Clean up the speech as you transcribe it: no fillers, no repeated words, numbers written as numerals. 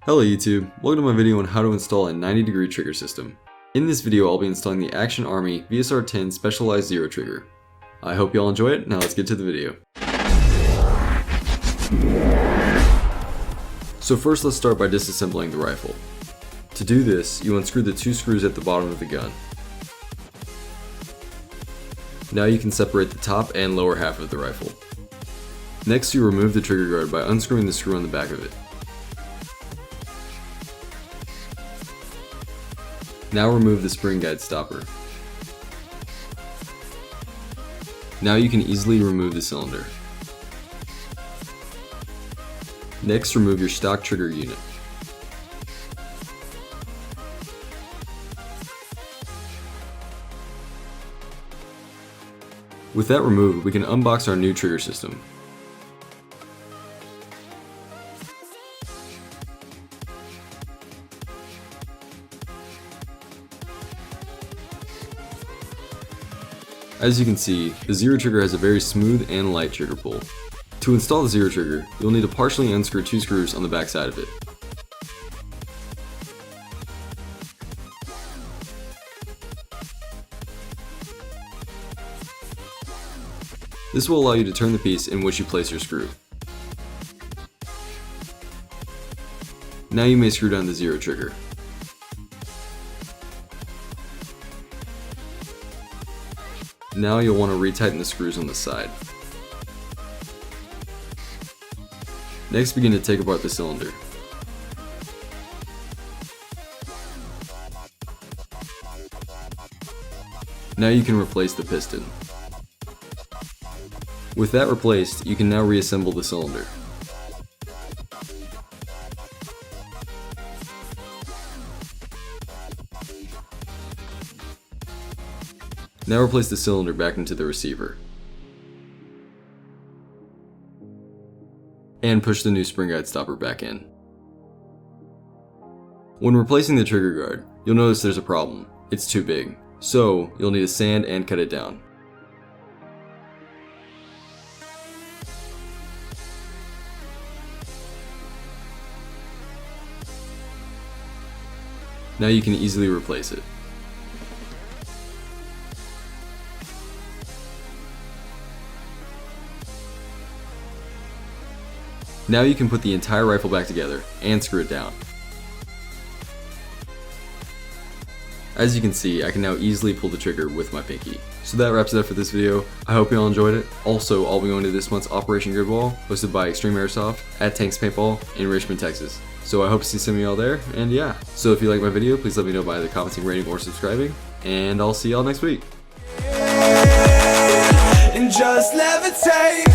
Hello YouTube, welcome to my video on how to install a 90-degree trigger system. In this video I'll be installing the Action Army VSR-10 Specialized Zero Trigger. I hope you all enjoy it, now let's get to the video. So first let's start by disassembling the rifle. To do this, you unscrew the two screws at the bottom of the gun. Now you can separate the top and lower half of the rifle. Next you remove the trigger guard by unscrewing the screw on the back of it. Now remove the spring guide stopper. Now you can easily remove the cylinder. Next, remove your stock trigger unit. With that removed, we can unbox our new trigger system. As you can see, the Zero Trigger has a very smooth and light trigger pull. To install the Zero Trigger, you'll need to partially unscrew two screws on the back side of it. This will allow you to turn the piece in which you place your screw. Now you may screw down the Zero Trigger. Now you'll want to retighten the screws on the side. Next, begin to take apart the cylinder. Now you can replace the piston. With that replaced, you can now reassemble the cylinder. Now replace the cylinder back into the receiver. And push the new spring guide stopper back in. When replacing the trigger guard, you'll notice there's a problem. It's too big. So, you'll need to sand and cut it down. Now you can easily replace it. Now you can put the entire rifle back together and screw it down. As you can see, I can now easily pull the trigger with my pinky. So that wraps it up for this video. I hope you all enjoyed it. Also, I'll be going to this month's Operation Gridwall, hosted by Extreme Airsoft at Tanks Paintball in Richmond, Texas. So I hope to see some of y'all there, and yeah. So if you like my video, please let me know by either commenting, rating, or subscribing, and I'll see y'all next week. And just levitate.